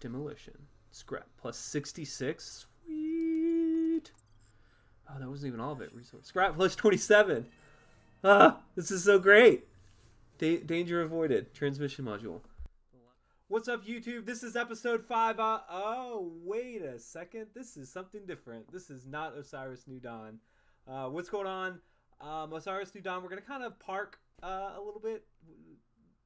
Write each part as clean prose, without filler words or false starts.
Demolition. Scrap. Plus 66. Sweet. Oh, that wasn't even all of it. Resource. Scrap plus 27. Ah, this is so great. Danger avoided. Transmission module. What's up, YouTube? This is episode 5. Oh, wait a second. This is something different. This is not Osiris New Dawn. What's going on? Osiris New Dawn, we're going to kind of park a little bit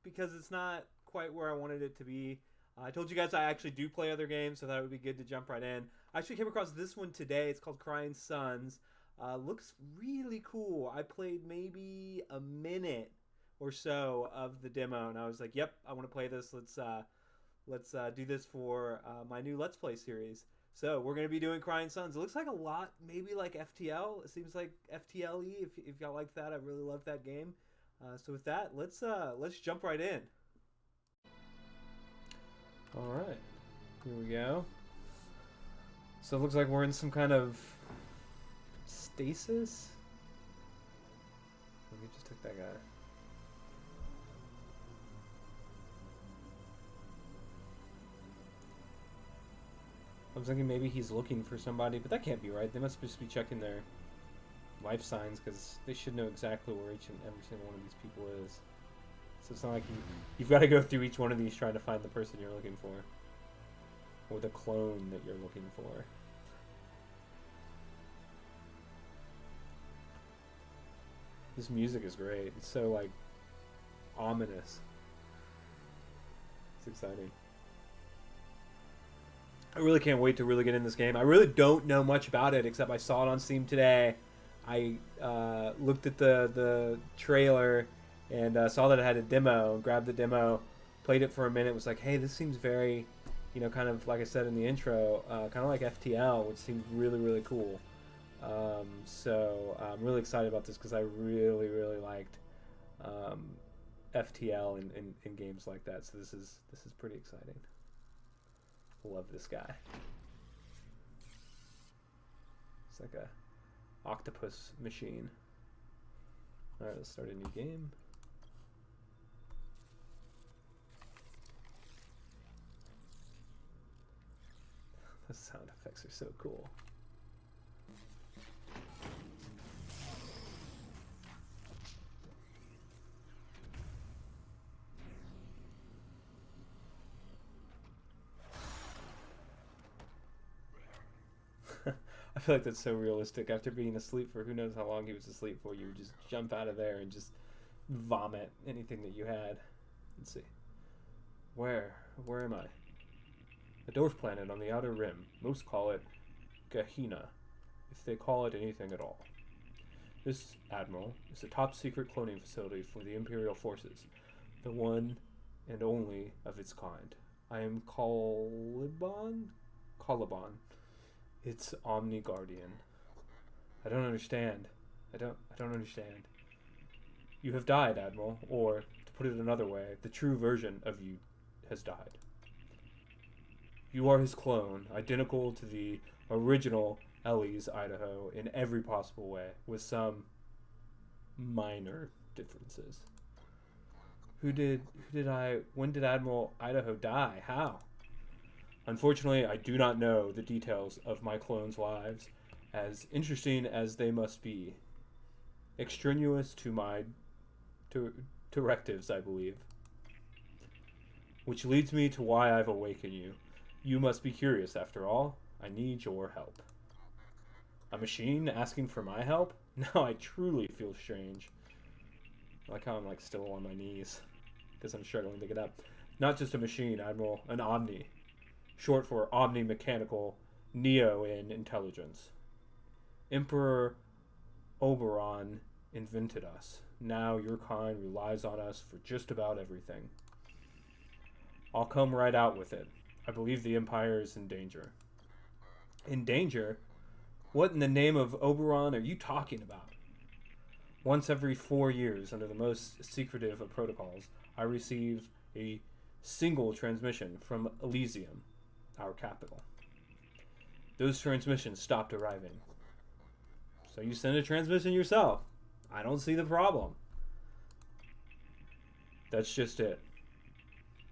because it's not quite where I wanted it to be. I told you guys I actually do play other games, so that would be good to jump right in. I actually came across this one today. It's called Crying Suns. Looks really cool. I played maybe a minute or so of the demo, and I was like, yep, I want to play this. Let's do this for my new Let's Play series. So we're going to be doing Crying Suns. It looks like a lot, maybe like FTL. It seems like FTLE. If y'all like that, I really love that game. So with that, let's jump right in. All right, here we go. So it looks like we're in some kind of stasis. We just took that guy. I was thinking maybe he's looking for somebody, but that can't be right. They must just be checking their life signs because they should know exactly where each and every single one of these people is. So it's not like you've got to go through each one of these trying to find the person you're looking for. Or the clone that you're looking for. This music is great. It's so, like, ominous. It's exciting. I really can't wait to really get in this game. I really don't know much about it, except I saw it on Steam today. I looked at the trailer and saw that it had a demo, grabbed the demo, played it for a minute, was like, hey, this seems very, kind of like I said in the intro, kind of like FTL, which seemed really, really cool. So I'm really excited about this because I really, really liked FTL in games like that. So this is pretty exciting. Love this guy. It's like a octopus machine. All right, let's start a new game. The sound effects are so cool. I feel like that's so realistic. After being asleep for who knows how long he was asleep for, you would just jump out of there and just vomit anything that you had. Let's see. Where am I? A dwarf planet on the outer rim. Most call it Gehenna, if they call it anything at all. This, Admiral, is a top-secret cloning facility for the Imperial forces, the one and only of its kind. I am Caliban? It's Omni Guardian. I don't understand. I don't understand. You have died, Admiral, or, to put it another way, the true version of you has died. You are his clone, identical to the original Ellie's Idaho in every possible way, with some minor differences. When did Admiral Idaho die? How? Unfortunately, I do not know the details of my clones' lives, as interesting as they must be. Extraneous to my directives, I believe. Which leads me to why I've awakened you. You must be curious, after all. I need your help. A machine asking for my help? Now I truly feel strange. I like how I'm still on my knees, because I'm struggling to get up. Not just a machine, Admiral, an Omni. Short for Omni-Mechanical Neo in Intelligence. Emperor Oberon invented us. Now your kind relies on us for just about everything. I'll come right out with it. I believe the Empire is in danger. In danger? What in the name of Oberon are you talking about? Once every 4 years, under the most secretive of protocols, I receive a single transmission from Elysium, our capital. Those transmissions stopped arriving. So you send a transmission yourself. I don't see the problem. That's just it.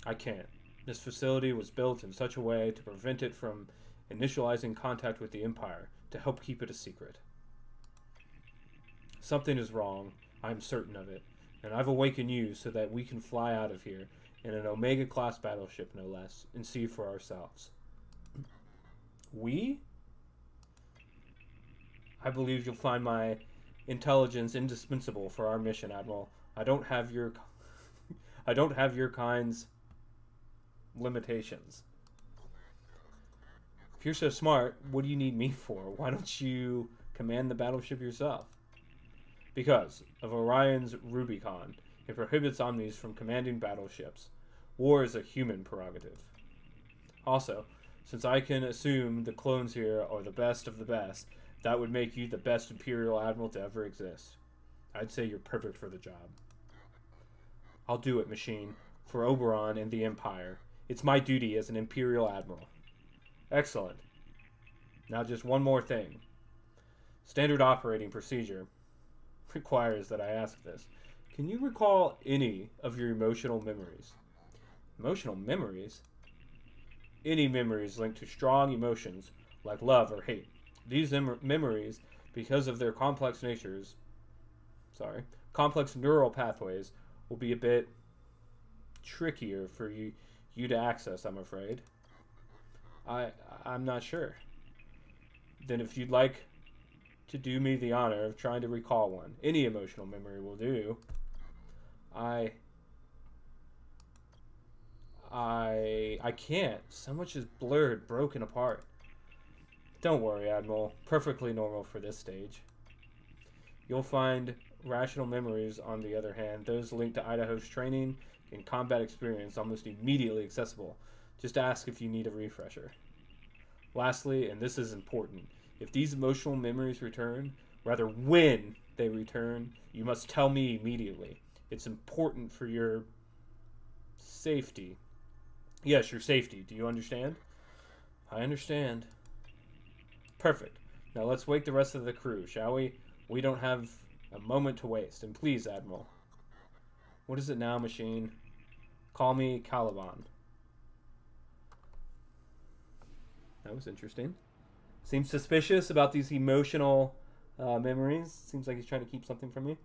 I can't. This facility was built in such a way to prevent it from initializing contact with the Empire, to help keep it a secret. Something is wrong, I'm certain of it, and I've awakened you so that we can fly out of here in an Omega-class battleship, no less, and see for ourselves. We? I believe you'll find my intelligence indispensable for our mission, Admiral. I don't have your kind's limitations. If you're so smart, what do you need me for? Why don't you command the battleship yourself? Because of Orion's Rubicon, it prohibits Omnis from commanding battleships. War is a human prerogative. Also, since I can assume the clones here are the best of the best, that would make you the best Imperial Admiral to ever exist. I'd say you're perfect for the job. I'll do it, Machine, for Oberon and the Empire. It's my duty as an Imperial Admiral. Excellent. Now just one more thing. Standard operating procedure requires that I ask this. Can you recall any of your emotional memories? Emotional memories? Any memories linked to strong emotions like love or hate. These memories, because of their complex neural pathways, will be a bit trickier for you to access, I'm afraid. I'm not sure. Then if you'd like to do me the honor of trying to recall one, any emotional memory will do. I can't. So much is blurred, broken apart. Don't worry, Admiral. Perfectly normal for this stage. You'll find rational memories, on the other hand, those linked to Idaho's training and combat experience, almost immediately accessible. Just ask if you need a refresher. Lastly, and this is important, if these emotional memories return, rather when they return, you must tell me immediately. It's important for your safety. Yes, your safety. Do you understand? I understand. Perfect. Now let's wake the rest of the crew, shall we? We don't have a moment to waste. And please, Admiral. What is it now, Machine? Call me Caliban. That was interesting. Seems suspicious about these emotional memories. Seems like he's trying to keep something from me.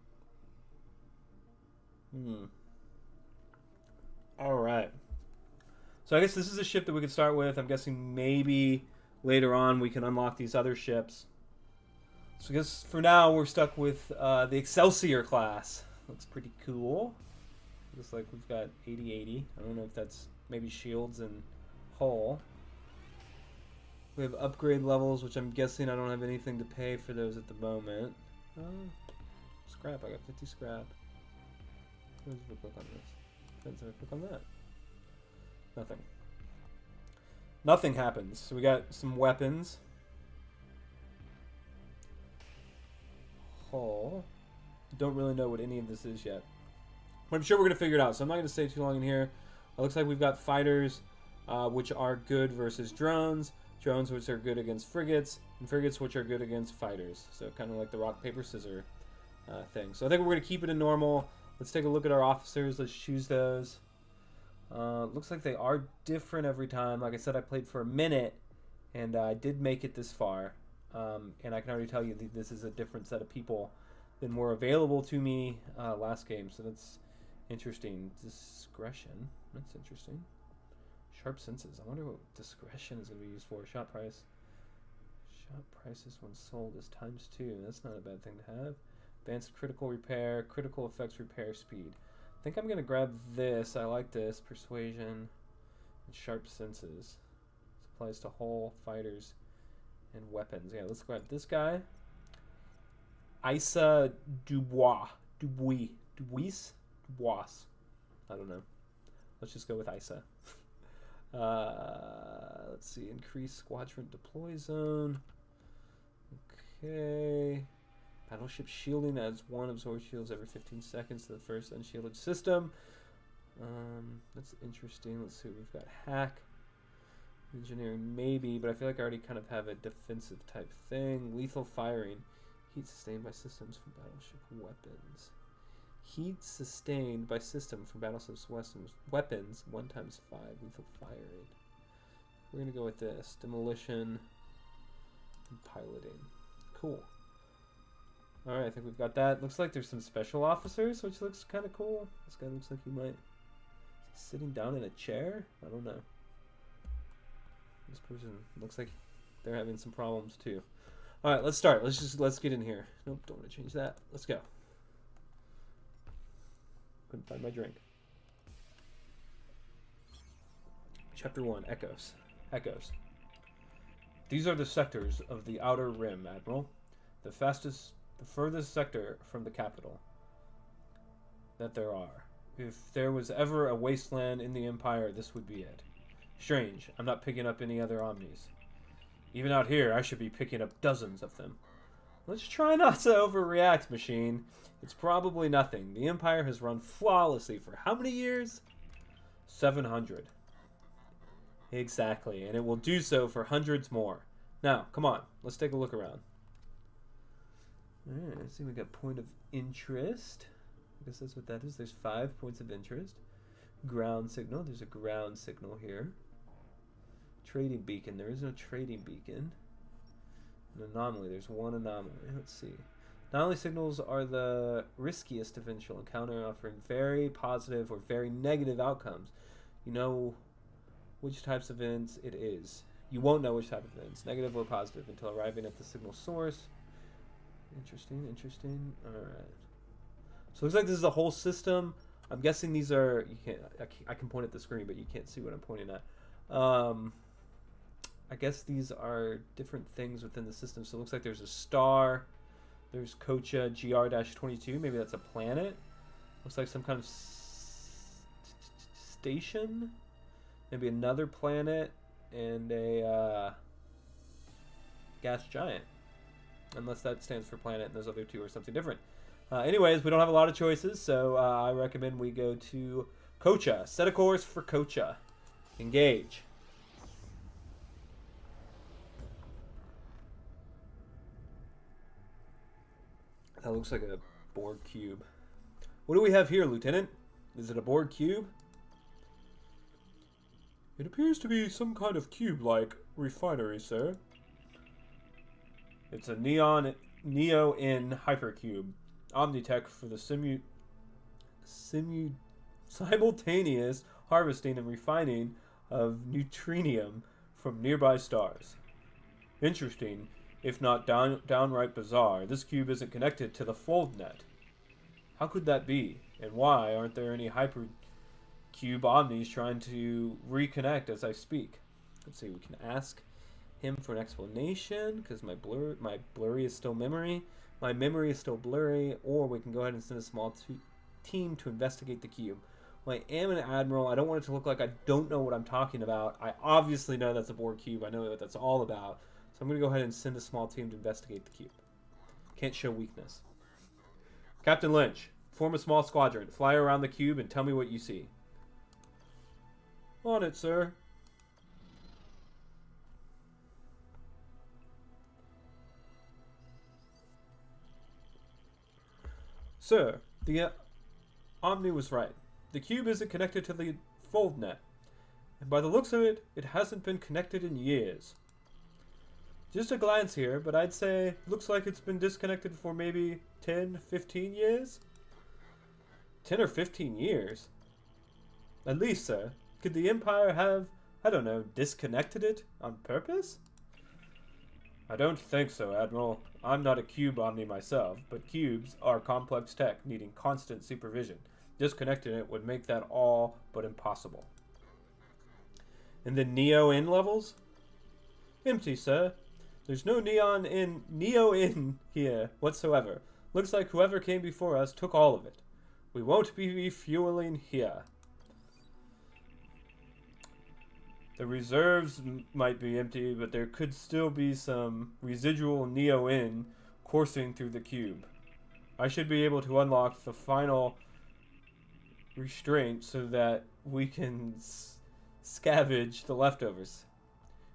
Alright. So I guess this is a ship that we could start with. I'm guessing maybe later on we can unlock these other ships. So I guess for now we're stuck with the Excelsior class. Looks pretty cool. Looks like we've got 80-80. I don't know if that's maybe shields and hull. We have upgrade levels, which I'm guessing I don't have anything to pay for those at the moment. Scrap. I got 50 scrap. What does it click on this? Depends if I click on that. Nothing. Nothing happens. So we got some weapons. Hull. Don't really know what any of this is yet. But I'm sure we're going to figure it out. So I'm not going to stay too long in here. It looks like we've got fighters, which are good versus drones. Drones which are good against frigates. And frigates which are good against fighters. So kind of like the rock, paper, scissors thing. So I think we're going to keep it in normal. Let's take a look at our officers. Let's choose those. Looks like they are different every time. Like I said, I played for a minute, and I did make it this far. And I can already tell you that this is a different set of people than were available to me last game. So that's interesting. Discretion. That's interesting. Sharp senses. I wonder what discretion is going to be used for. Shot price. Shot prices when sold is ×2. That's not a bad thing to have. Advanced critical repair. Critical effects repair speed. I think I'm going to grab this. I like this. Persuasion. And sharp senses. This applies to hull, fighters, and weapons. Yeah, let's grab this guy. Isa Dubois. Dubois. I don't know. Let's just go with Isa. Let's see. Increase squadron deploy zone. Okay. Battleship shielding adds 1 absorb shields every 15 seconds to the first unshielded system. That's interesting. Let's see what we've got. Hack. Engineering maybe, but I feel like I already kind of have a defensive type thing. Lethal firing. Heat sustained by systems from battleship weapons. Heat sustained by system from Battleship's weapons 1 times 5 lethal fire rate. We're gonna go with this. Demolition and piloting. Cool. Alright, I think we've got that. Looks like there's some special officers, which looks kind of cool. This guy looks like he might... Is he sitting down in a chair? I don't know. This person looks like they're having some problems too. Alright, let's start. Let's get in here. Nope, don't want to change that. Let's go. Couldn't find my drink. Chapter 1, Echoes. Echoes. These are the sectors of the Outer Rim, Admiral. The furthest sector from the capital that there are. If there was ever a wasteland in the Empire, this would be it. Strange, I'm not picking up any other Omnis. Even out here, I should be picking up dozens of them. Let's try not to overreact, machine. It's probably nothing. The Empire has run flawlessly for how many years? 700. Exactly, and it will do so for hundreds more. Now, come on, let's take a look around. Alright, let's see, we got point of interest. I guess that's what that is. There's 5 points of interest. Ground signal. There's a ground signal here. Trading beacon. There is no trading beacon. An anomaly. There's one anomaly. Let's see. Anomaly signals are the riskiest eventual encounter, offering very positive or very negative outcomes. You know which types of events it is. You won't know which type of events, negative or positive, until arriving at the signal source. Interesting, interesting. Alright. So it looks like this is a whole system. I'm guessing these are... You can't. I can point at the screen, but you can't see what I'm pointing at. I guess these are different things within the system. So it looks like there's a star. There's Kocha GR-22. Maybe that's a planet. Looks like some kind of station. Maybe another planet. And a gas giant. Unless that stands for planet and those other two are something different. Anyways, we don't have a lot of choices, so I recommend we go to Kocha. Set a course for Kocha. Engage. That looks like a Borg cube. What do we have here, Lieutenant? Is it a Borg cube? It appears to be some kind of cube-like refinery, sir. It's a Neo-N hypercube. Omnitech for the simultaneous harvesting and refining of neutrinium from nearby stars. Interesting, if not downright bizarre. This cube isn't connected to the FoldNet. How could that be? And why aren't there any hypercube Omnis trying to reconnect as I speak? Let's see, we can ask him for an explanation, because my blurry is still memory. My memory is still blurry, or we can go ahead and send a small team to investigate the cube. Well, I am an admiral. I don't want it to look like I don't know what I'm talking about. I obviously know that's a Borg cube. I know what that's all about. So I'm going to go ahead and send a small team to investigate the cube. Can't show weakness. Captain Lynch, form a small squadron. Fly around the cube and tell me what you see. On it, sir. Sir, the Omni was right. The cube isn't connected to the FoldNet. And by the looks of it, it hasn't been connected in years. Just a glance here, but I'd say it looks like it's been disconnected for maybe 10, 15 years? 10 or 15 years? At least, sir. Could the Empire have, I don't know, disconnected it on purpose? I don't think so, Admiral. I'm not a cube Omni myself, but cubes are complex tech needing constant supervision. Disconnecting it would make that all but impossible. And the Neo-N levels? Empty, sir. There's no Neo-N here whatsoever. Looks like whoever came before us took all of it. We won't be refueling here. The reserves might be empty, but there could still be some residual Neo-N coursing through the cube. I should be able to unlock the final restraint so that we can scavenge the leftovers.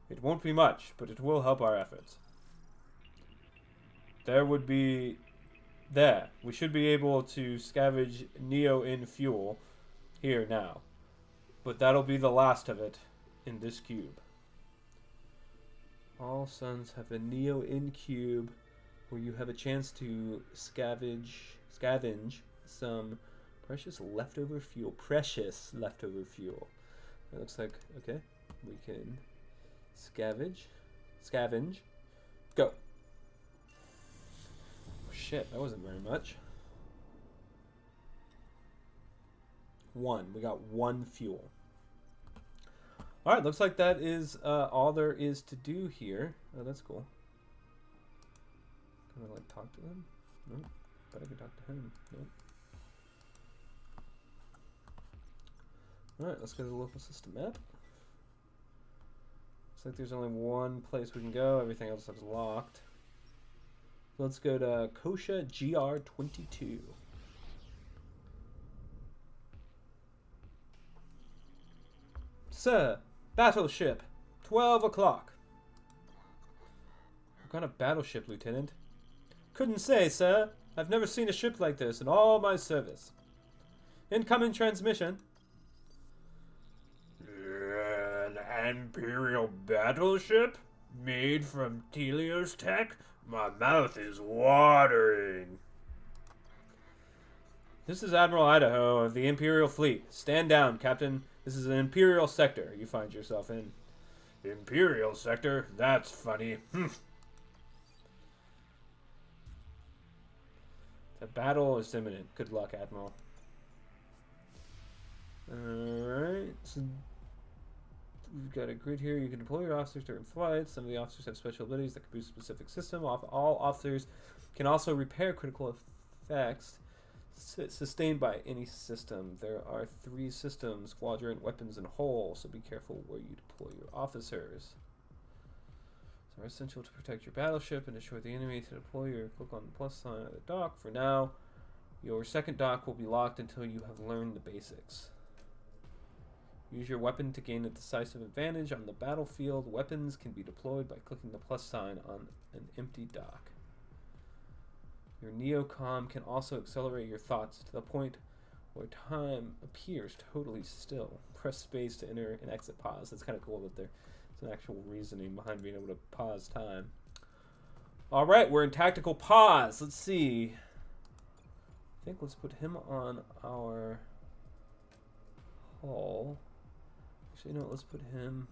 It won't be much, but it will help our efforts. There would be There. We should be able to scavenge Neo in fuel here now. But that'll be the last of it in this cube. All suns have a Neo in cube where you have a chance to scavenge some precious leftover fuel. Precious leftover fuel. It looks like, okay, we can scavenge. Go. Oh, shit, that wasn't very much. 1. We got 1 fuel. Alright, looks like that is all there is to do here. Oh, that's cool. Can I, like, talk to them? Nope. But I could talk to him. Nope. Alright, let's go to the local system map. Looks like there's only one place we can go. Everything else is locked. So let's go to Kosha GR22. Sir, battleship, 12 o'clock. What kind of battleship, Lieutenant? Couldn't say, sir. I've never seen a ship like this in all my service. Incoming transmission. An Imperial battleship? Made from Telios tech? My mouth is watering. This is Admiral Idaho of the Imperial Fleet. Stand down, Captain. This is an Imperial sector you find yourself in. Imperial sector? That's funny. The battle is imminent. Good luck, Admiral. Alright. So we've got a grid here. You can deploy your officers during flights. Some of the officers have special abilities that can boost a specific system. All officers can also repair critical effects sustained by any system. There are 3 systems: quadrant, weapons, and hull, so be careful where you deploy your officers. So are essential to protect your battleship and assure the enemy. To deploy your click on the plus sign at the dock. For now, your second dock will be locked until you have learned the basics. Use your weapon to gain a decisive advantage on the battlefield. Weapons can be deployed by clicking the plus sign on an empty dock. Your Neocom can also accelerate your thoughts to the point where time appears totally still. Press space to enter and exit pause. That's kind of cool that there's an actual reasoning behind being able to pause time. Alright, we're in tactical pause. Let's see. I think let's put him on our hull. Actually, no, let's put him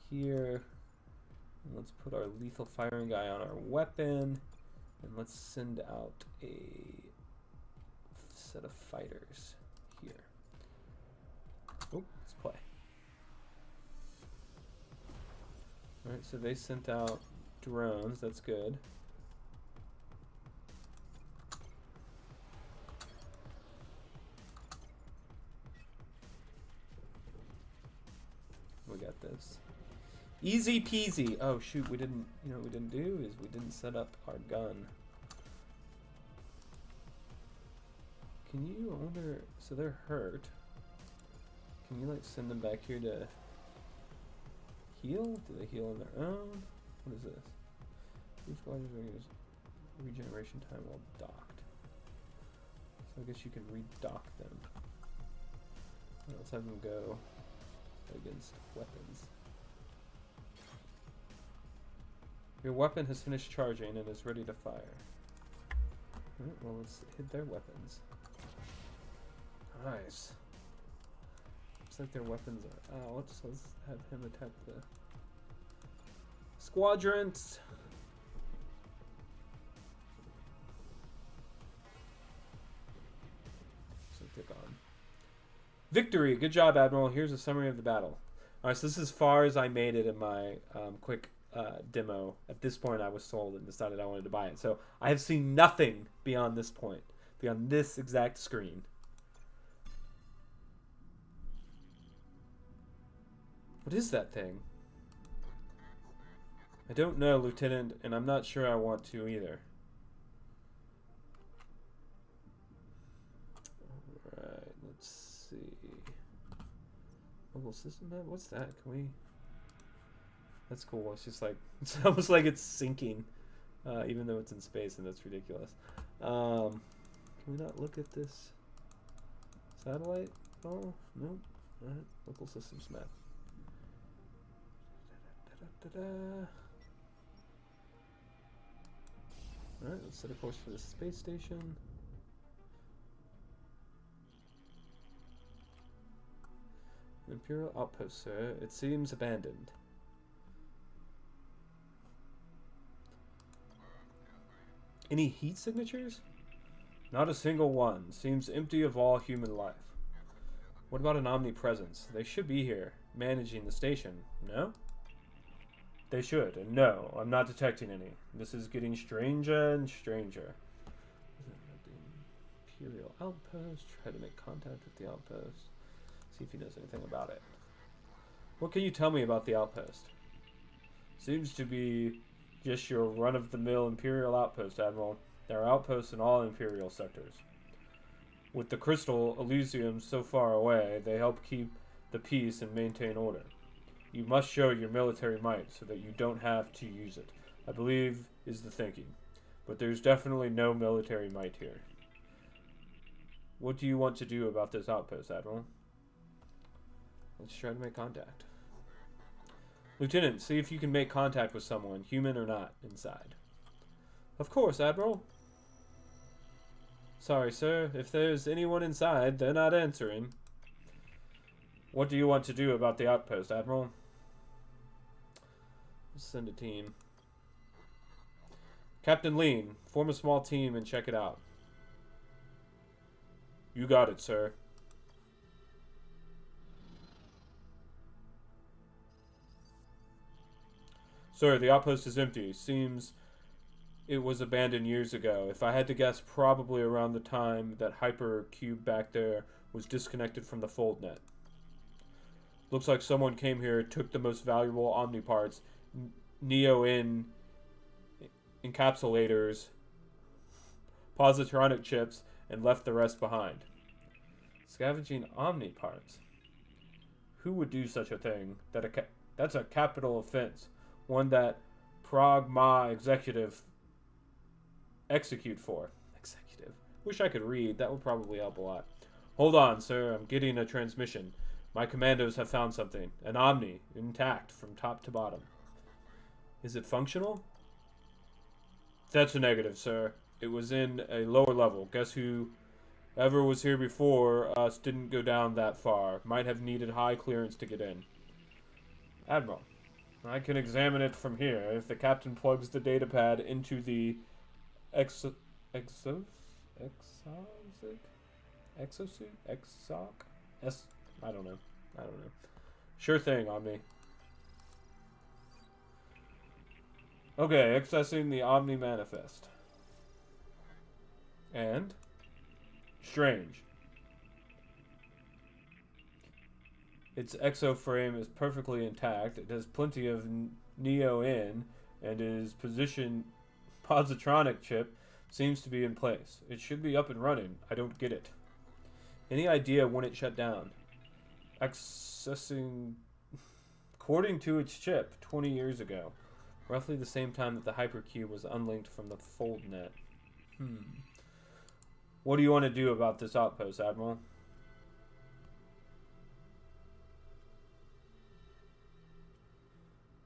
here. And let's put our lethal firing guy on our weapon. And let's send out a set of fighters here. Oh, let's play. Alright, so they sent out drones. That's good. We got this. Easy peasy. Oh shoot, we didn't, you know what we didn't do is we didn't set up our gun. Can you order, so they're hurt. Can you like send them back here to heal? Do they heal on their own? What is this? Two squadrons are use regeneration time while docked. So I guess you can redock them. Let's have them go against weapons. Your weapon has finished charging and is ready to fire. Alright, well, let's hit their weapons. Nice. Looks like their weapons are out, so let's have him attack the squadrons. So they're gone. Victory! Good job, Admiral. Here's a summary of the battle. Alright, so this is as far as I made it in my quick demo. At this point, I was sold and decided I wanted to buy it. So I have seen nothing beyond this point, beyond this exact screen. What is that thing? I don't know, Lieutenant, and I'm not sure I want to either. Alright, let's see. Mobile system map? What's that? Can we... That's cool. It's just like, it's almost like it's syncing Even though it's in space, and that's ridiculous. Can we not look at this satellite? Oh, nope. Alright, local systems map. Alright, let's set a course for the space station. Imperial outpost, sir. It seems abandoned. Any heat signatures? Not a single one. Seems empty of all human life. What about an omnipresence? They should be here, managing the station, no? They should, and no, I'm not detecting any. This is getting stranger and stranger. The Imperial outpost. Try to make contact with the outpost. See if he knows anything about it. What can you tell me about the outpost? Seems to be just your run-of-the-mill Imperial outpost, Admiral. There are outposts in all Imperial sectors. With the Crystal Elysium so far away, they help keep the peace and maintain order. You must show your military might so that you don't have to use it, I believe is the thinking. But there's definitely no military might here. What do you want to do about this outpost, Admiral? Let's try to make contact. Lieutenant, see if you can make contact with someone, human or not, inside. Of course, Admiral. Sorry, sir. If there's anyone inside, they're not answering. What do you want to do about the outpost, Admiral? Let's send a team. Captain Lean, form a small team and check it out. You got it, sir. Sir, the outpost is empty. Seems it was abandoned years ago. If I had to guess, probably around the time that Hypercube back there was disconnected from the FoldNet. Looks like someone came here, took the most valuable Omni parts, Neo-In encapsulators, positronic chips, and left the rest behind. Scavenging Omni parts. Who would do such a thing? That's a capital offense. One that Pragma executive execute for. Executive. Wish I could read. That would probably help a lot. Hold on, sir. I'm getting a transmission. My commandos have found something. An Omni, intact from top to bottom. Is it functional? That's a negative, sir. It was in a lower level. Guess whoever was here before us didn't go down that far. Might have needed high clearance to get in. Admiral, I can examine it from here. If the captain plugs the datapad into the exosuit? I don't know. Sure thing, Omni. Okay, accessing the Omni Manifest. And? Strange. Its exoframe is perfectly intact. It has plenty of Neo-In, and its positronic chip seems to be in place. It should be up and running. I don't get it. Any idea when it shut down? Accessing... According to its chip, 20 years ago. Roughly the same time that the Hypercube was unlinked from the FoldNet. What do you want to do about this outpost, Admiral?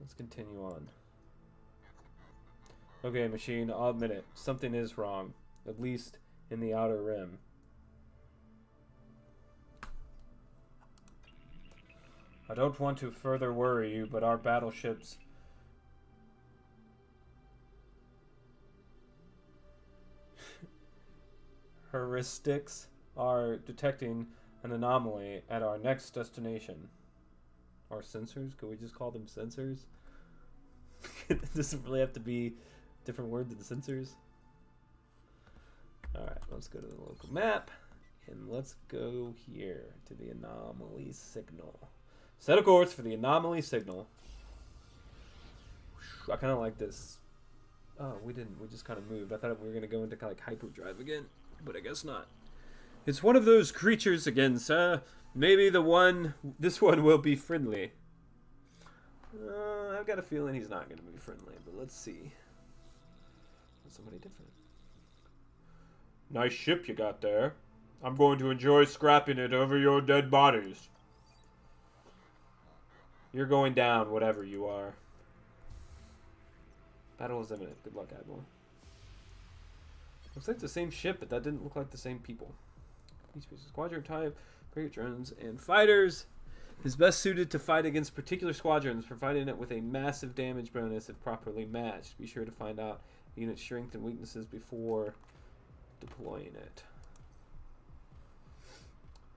Let's continue on. Okay, machine, I'll admit it. Something is wrong. At least in the outer rim. I don't want to further worry you, but our battleships... heuristics are detecting an anomaly at our next destination. Our sensors? Could we just call them sensors? It doesn't really have to be a different word than sensors. Alright, let's go to the local map. And let's go here to the anomaly signal. Set a course for the anomaly signal. I kind of like this. Oh, we didn't. We just kind of moved. I thought we were going to go into like hyperdrive again. But I guess not. It's one of those creatures again, sir. Maybe this one will be friendly. I've got a feeling he's not going to be friendly, but let's see. somebody different. Nice ship you got there. I'm going to enjoy scrapping it over your dead bodies. You're going down, whatever you are. Battle is imminent. Good luck, Admiral. Looks like the same ship, but that didn't look like the same people. Each species, squadron type, frigate drones, and fighters is best suited to fight against particular squadrons, providing it with a massive damage bonus if properly matched. Be sure to find out unit strength and weaknesses before deploying it.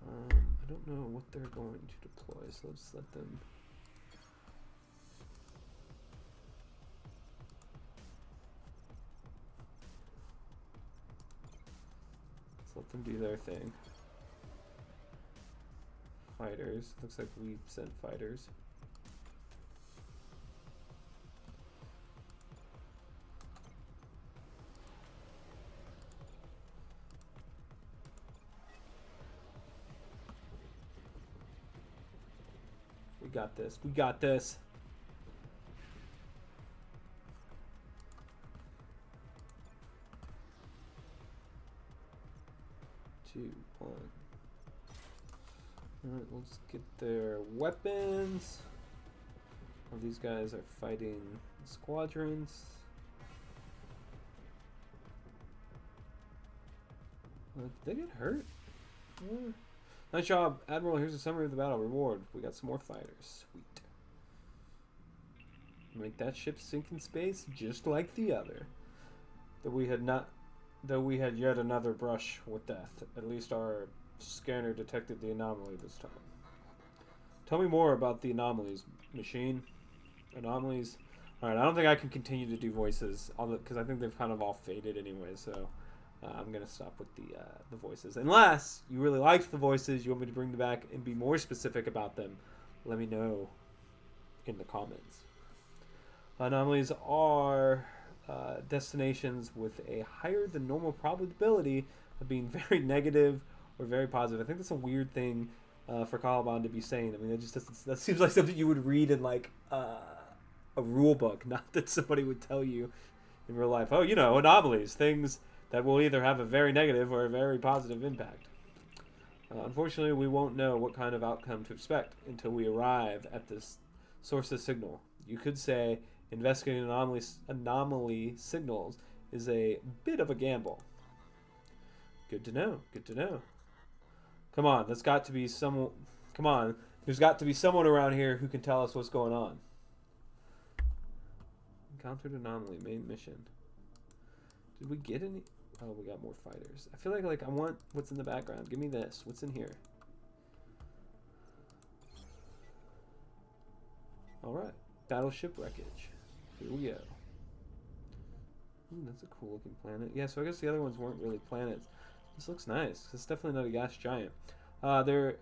I don't know what they're going to deploy, so let's let them... Let them do their thing. Fighters. Looks like we sent fighters. We got this. We got this. 2, 1. Alright, let's get their weapons. All these guys are fighting squadrons. Did they get hurt? Yeah. Nice job, Admiral. Here's a summary of the battle. Reward. We got some more fighters. Sweet. Make that ship sink in space just like the other. Though we had yet another brush with death. At least our scanner detected the anomaly this time. Tell me more about the anomalies, machine. Anomalies. Alright, I don't think I can continue to do voices, because I think they've kind of all faded anyway, so I'm going to stop with the voices. Unless you really liked the voices, you want me to bring them back and be more specific about them, let me know in the comments. Anomalies are destinations with a higher than normal probability of being very negative or very positive. I think that's a weird thing for Caliban to be saying. I mean, it just doesn't, that seems like something you would read in like a rule book, not that somebody would tell you in real life. Oh, you know, anomalies, things that will either have a very negative or a very positive impact. Unfortunately, we won't know what kind of outcome to expect until we arrive at this source of signal. You could say investigating anomaly signals is a bit of a gamble. Good to know. Good to know. Come on, there's got to be someone. Come on, there's got to be someone around here who can tell us what's going on. Encountered anomaly, main mission. Did we get any? Oh, we got more fighters. I feel like I want what's in the background. Give me this. What's in here? All right, battleship wreckage. Here we go. Ooh, that's a cool looking planet. Yeah, so I guess the other ones weren't really planets. This looks nice. It's definitely not a gas giant. There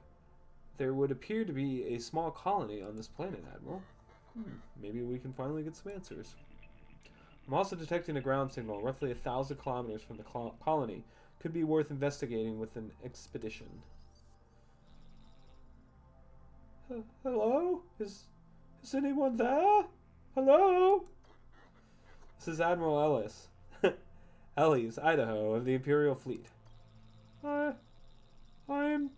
would appear to be a small colony on this planet, Admiral. Maybe we can finally get some answers. I'm also detecting a ground signal roughly 1,000 kilometers from the colony. Could be worth investigating with an expedition. Hello? Is anyone there? Hello? This is Admiral Ellis. Ellis, Idaho, of the Imperial Fleet. I'm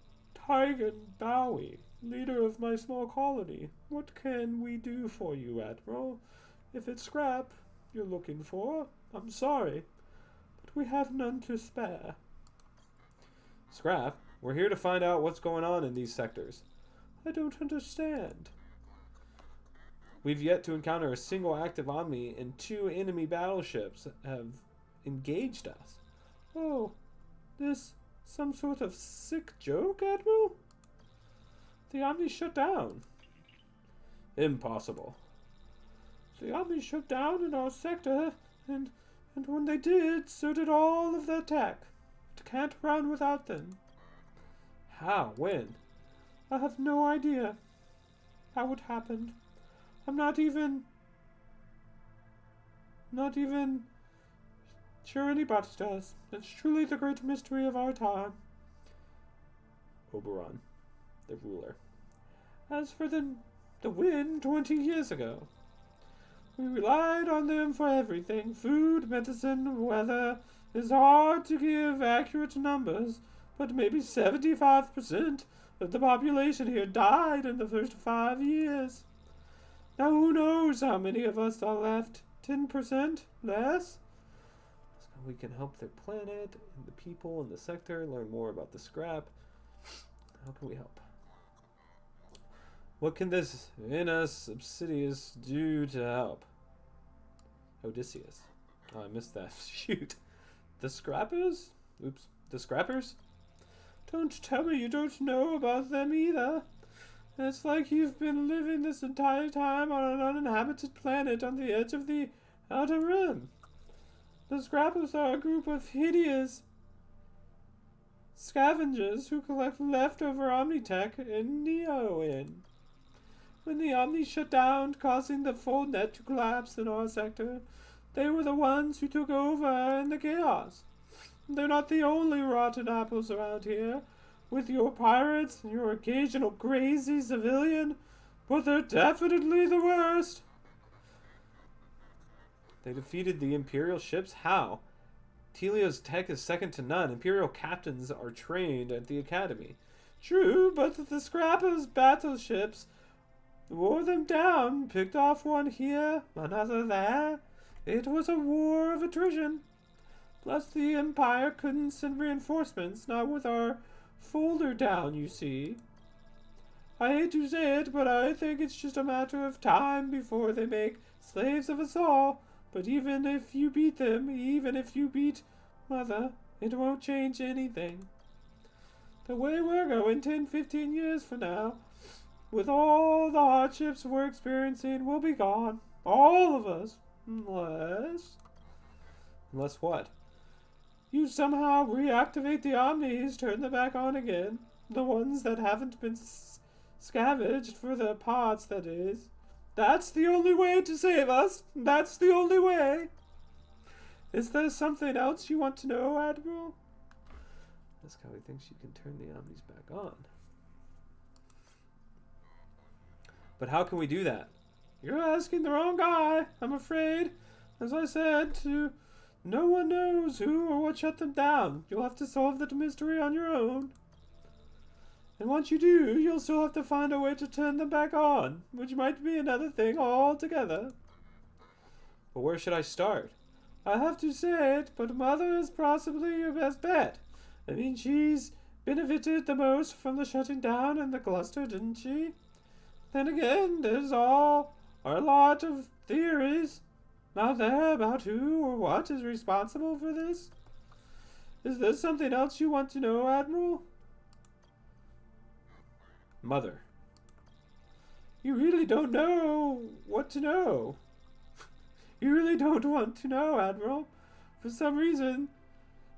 Tygan Bowie, leader of my small colony. What can we do for you, Admiral? If it's scrap you're looking for, I'm sorry, but we have none to spare. Scrap? We're here to find out what's going on in these sectors. I don't understand. We've yet to encounter a single active Omni, and 2 enemy battleships have engaged us. Oh, this some sort of sick joke, Admiral? The Omni shut down. Impossible. The Omni shut down in our sector, and when they did, so did all of their tech. It can't run without them. How? When? I have no idea how it happened. I'm not even sure anybody does. It's truly the great mystery of our time. Oberon, the ruler. As for the win 20 years ago, We relied on them for everything. Food, medicine, weather. It's hard to give accurate numbers, but maybe 75% of the population here died in the first 5 years. Now who knows how many of us are left? 10%? Less? So we can help their planet and the people in the sector learn more about the scrap. How can we help? What can this Venus Obsidius do to help? Odysseus. Oh, I missed that. Shoot. The Scrappers? Oops. The Scrappers? Don't tell me you don't know about them either. It's like you've been living this entire time on an uninhabited planet on the edge of the Outer Rim. The Scrappers are a group of hideous scavengers who collect leftover Omnitech and Neoin. When the Omni shut down, causing the full net to collapse in our sector, they were the ones who took over in the chaos. They're not the only rotten apples around here, with your pirates and your occasional crazy civilian, but they're definitely the worst. They defeated the Imperial ships? How? Telio's tech is second to none. Imperial captains are trained at the academy. True, but the Scrappers' battleships wore them down, picked off one here, another there. It was a war of attrition. Plus the Empire couldn't send reinforcements, not with our folder down, you see. I hate to say it, but I think it's just a matter of time before they make slaves of us all. But even if you beat them, even if you beat Mother, it won't change anything. The way we're going 10, 15 years from now, with all the hardships we're experiencing, we'll be gone. All of us. Unless what? You somehow reactivate the Omnis, turn them back on again. The ones that haven't been scavenged for their parts, that is. That's the only way to save us. That's the only way. Is there something else you want to know, Admiral? This guy thinks you can turn the Omnis back on. But how can we do that? You're asking the wrong guy, I'm afraid. As I said, no one knows who or what shut them down. You'll have to solve that mystery on your own. And once you do, you'll still have to find a way to turn them back on, which might be another thing altogether. But where should I start? I have to say it, but Mother is possibly your best bet. I mean, she's benefited the most from the shutting down and the cluster, didn't she? Then again, there's a lot of theories out there about who or what is responsible for this. Is there something else you want to know, Admiral? Mother. You really don't know what to know. You really don't want to know, Admiral. For some reason,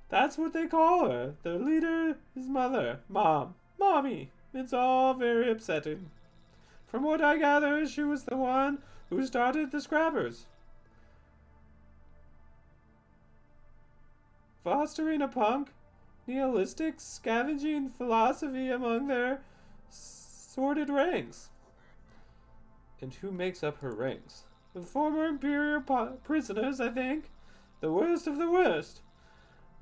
that's what they call her. Their leader is Mother. Mom. Mommy. It's all very upsetting. From what I gather, she was the one who started the Scrappers. Fostering a punk, nihilistic, scavenging philosophy among their sordid ranks. And who makes up her ranks? The former Imperial prisoners, I think. The worst of the worst.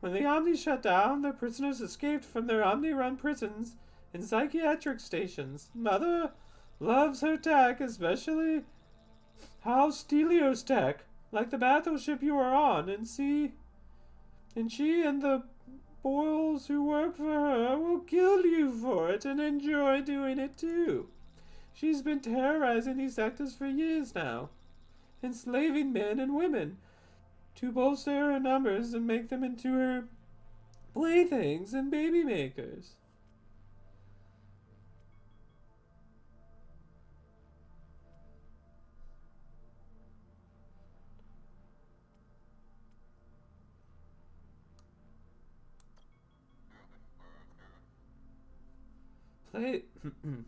When the Omni shut down, the prisoners escaped from their Omni-run prisons and psychiatric stations. Mother loves her tech, especially House Stelios tech, like the battleship you are on, and she and the boys who work for her will kill you for it and enjoy doing it too. She's been terrorizing these sectors for years now, enslaving men and women to bolster her numbers and make them into her playthings and baby makers.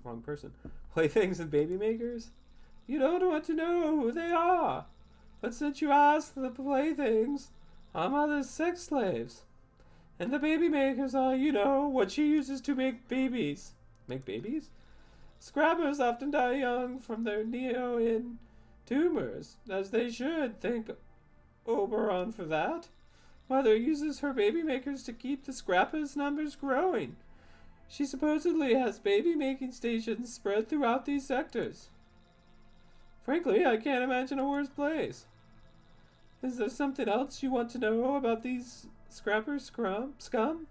Wrong person. Playthings and baby makers? You don't want to know who they are. But since you asked, the playthings are Mother's sex slaves. And the baby makers are, what she uses to make babies. Make babies? Scrappers often die young from their Neoin tumors, as they should, thank Oberon for that. Mother uses her baby makers to keep the Scrappa's numbers growing. She supposedly has baby making stations spread throughout these sectors. Frankly, I can't imagine a worse place. Is there something else you want to know about these Scrapper scum?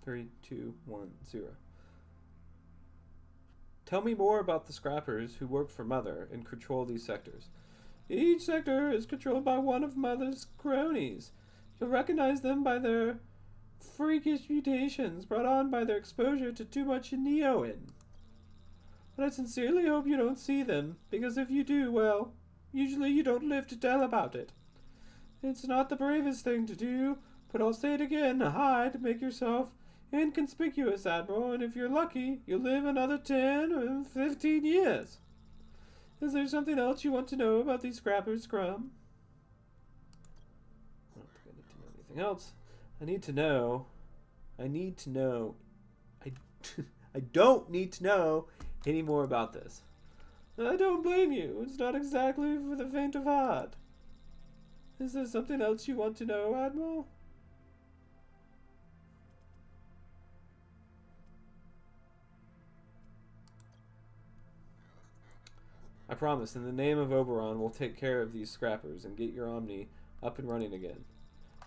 3, 2, 1, 0. Tell me more about the Scrappers who work for Mother and control these sectors. Each sector is controlled by one of Mother's cronies. You'll recognize them by their freakish mutations brought on by their exposure to too much neoin. But I sincerely hope you don't see them, because if you do, well, usually you don't live to tell about it. It's not the bravest thing to do, but I'll say it again, hide, make yourself inconspicuous, Admiral, and if you're lucky, you'll live another 10 or 15 years. Is there something else you want to know about these Scrappers, Scrum? I don't think I need to know anything else. I don't need to know any more about this. I don't blame you. It's not exactly for the faint of heart. Is there something else you want to know, Admiral? I promise, in the name of Oberon, we'll take care of these Scrappers and get your Omni up and running again.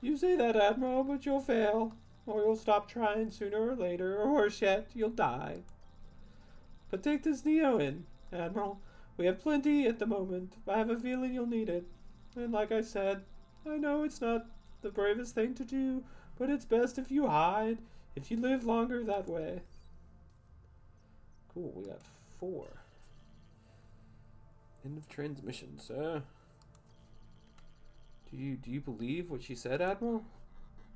You say that, Admiral, but you'll fail. Or you'll stop trying sooner or later, or worse yet, you'll die. But take this neoin, Admiral. We have plenty at the moment. I have a feeling you'll need it. And like I said, I know it's not the bravest thing to do, but it's best if you hide, if you live longer that way. Cool, we got 4. End of transmission, sir. Do you believe what she said, Admiral?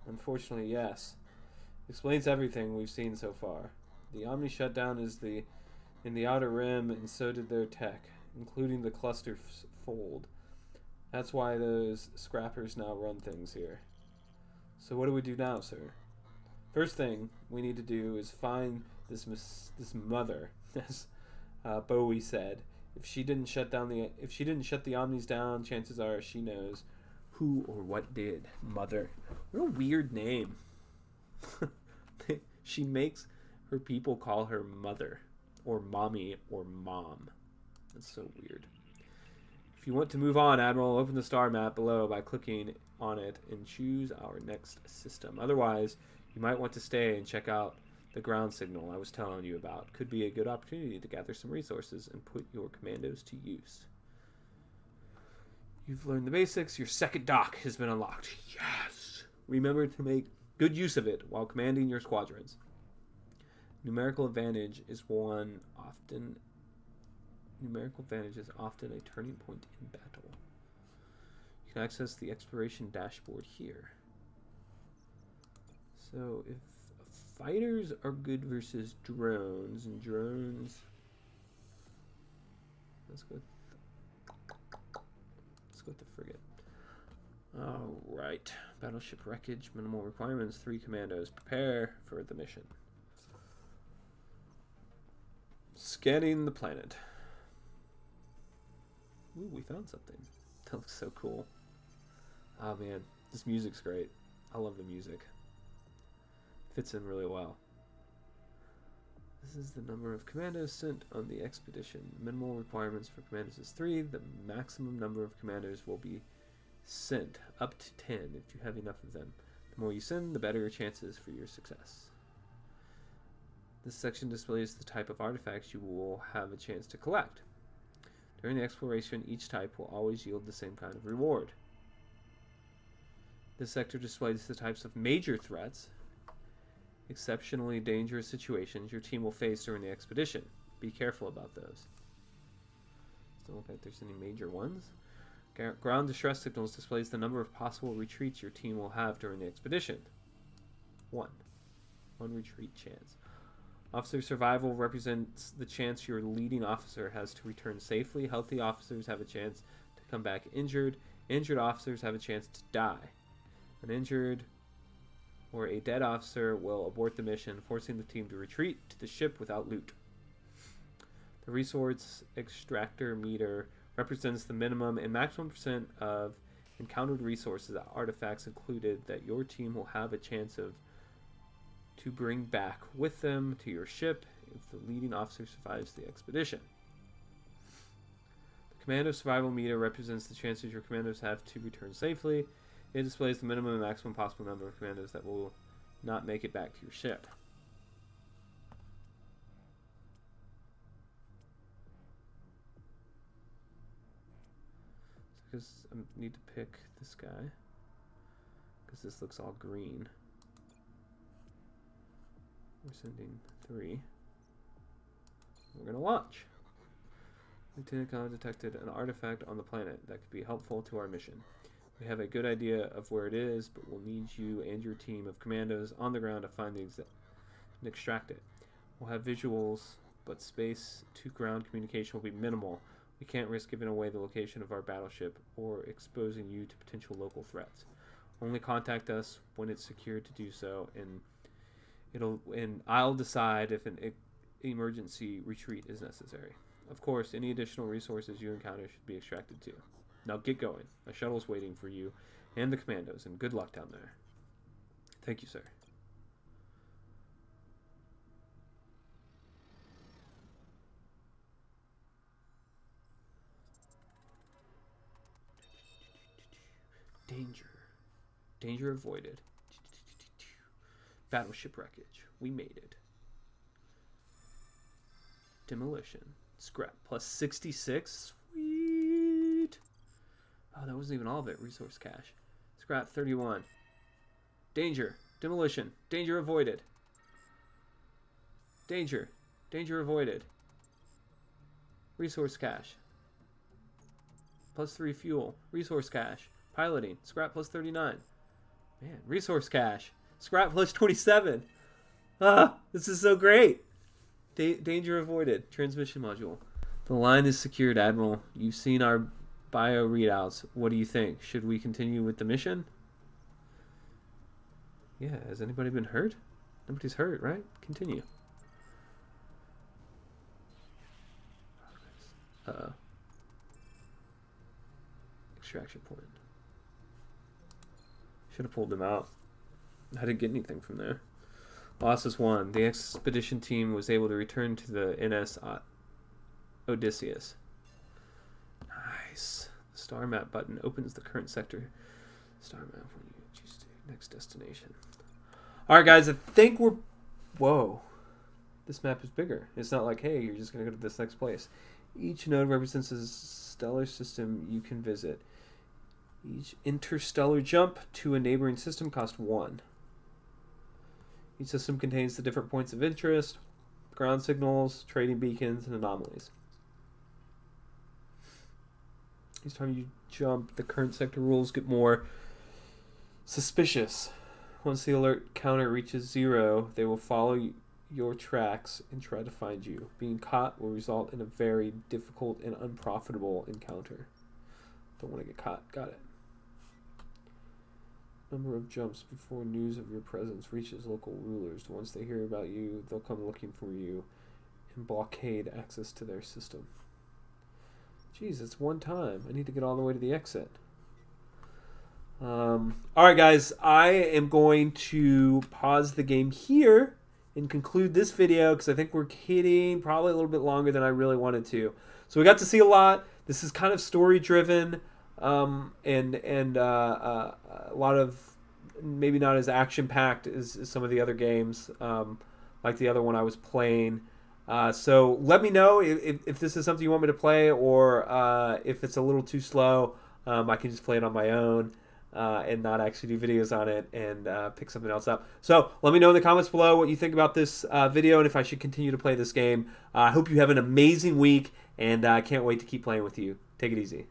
Unfortunately, yes. Explains everything we've seen so far. The Omni shutdown is in the Outer Rim, and so did their tech, including the cluster fold. That's why those Scrappers now run things here. So what do we do now, sir? First thing we need to do is find this mother, as Bowie said. If she didn't shut the Omnis down, chances are she knows who or what did. Mother. What a weird name. She makes her people call her mother, or mommy, or mom. That's so weird. If you want to move on, Admiral, open the star map below by clicking on it and choose our next system. Otherwise, you might want to stay and check out the ground signal I was telling you about. Could be a good opportunity to gather some resources and put your commandos to use. You've learned the basics. Your second dock has been unlocked. Yes! Remember to make good use of it while commanding your squadrons. Numerical advantage is often a turning point in battle. You can access the exploration dashboard here. So if fighters are good versus drones, and drones, let's go with the frigate. Alright, battleship wreckage, minimal requirements, 3 commandos. Prepare for the mission. Scanning the planet. Ooh, we found something. That looks so cool. Oh man, this music's great. I love the music. Fits in really well. This is the number of commandos sent on the expedition. Minimal requirements for commandos is 3. The maximum number of commanders will be sent, up to 10 if you have enough of them. The more you send, the better your chances for your success. This section displays the type of artifacts you will have a chance to collect. During the exploration, each type will always yield the same kind of reward. This sector displays the types of major threats, exceptionally dangerous situations your team will face during the expedition. Be careful about those. Doesn't look like there's any major ones. Ground distress signals displays the number of possible retreats your team will have during the expedition. 1 retreat chance. Officer survival represents the chance your leading officer has to return safely. Healthy officers have a chance to come back injured. Injured officers have a chance to die. An injured or a dead officer will abort the mission, forcing the team to retreat to the ship without loot. The resource extractor meter represents the minimum and maximum percent of encountered resources, artifacts included, that your team will have a chance to bring back with them to your ship if the leading officer survives the expedition. The commando survival meter represents the chances your commandos have to return safely. It displays the minimum and maximum possible number of commandos that will not make it back to your ship. Because I need to pick this guy, because this looks all green. We're sending 3. We're going to launch. Lieutenant Khan detected an artifact on the planet that could be helpful to our mission. We have a good idea of where it is, but we'll need you and your team of commandos on the ground to find the and extract it. We'll have visuals, but space to ground communication will be minimal. We can't risk giving away the location of our battleship or exposing you to potential local threats. Only contact us when it's secure to do so, and I'll decide if an emergency retreat is necessary. Of course, any additional resources you encounter should be extracted too. Now get going. A shuttle is waiting for you and the commandos, and good luck down there. Thank you, sir. Danger. Danger avoided. Battleship wreckage. We made it. Demolition. Scrap. Plus 66. Sweet. Oh, that wasn't even all of it. Resource cache. Scrap 31. Danger. Demolition. Danger avoided. Danger. Danger avoided. Resource cache. Plus 3 fuel. Resource cache. Piloting. Scrap plus 39. Man, resource cache. Scrap plus 27. Ah, this is so great. Danger avoided. Transmission module. The line is secured, Admiral. You've seen our bio readouts. What do you think? Should we continue with the mission? Yeah, has anybody been hurt? Nobody's hurt, right? Continue. Extraction point. Should have pulled them out. I didn't get anything from there. Losses 1. The expedition team was able to return to the NS Odysseus. Nice. The star map button opens the current sector. Star map when you choose the next destination. Alright guys, I think we're... Whoa. This map is bigger. It's not like, hey, you're just going to go to this next place. Each node represents a stellar system you can visit. Each interstellar jump to a neighboring system costs 1. Each system contains the different points of interest, ground signals, trading beacons, and anomalies. Each time you jump, the current sector rules get more suspicious. Once the alert counter reaches 0, they will follow your tracks and try to find you. Being caught will result in a very difficult and unprofitable encounter. Don't want to get caught. Got it. Number of jumps before news of your presence reaches local rulers. Once they hear about you, they'll come looking for you and blockade access to their system. Jeez, it's one time. I need to get all the way to the exit. Alright guys, I am going to pause the game here and conclude this video because I think we're hitting probably a little bit longer than I really wanted to. So we got to see a lot. This is kind of story driven. And a lot of maybe not as action packed as some of the other games, like the other one I was playing. So let me know if this is something you want me to play, or if it's a little too slow, I can just play it on my own. and not actually do videos on it and pick something else up. So let me know in the comments below what you think about this video and if I should continue to play this game. I hope you have an amazing week, and I can't wait to keep playing with you. Take it easy.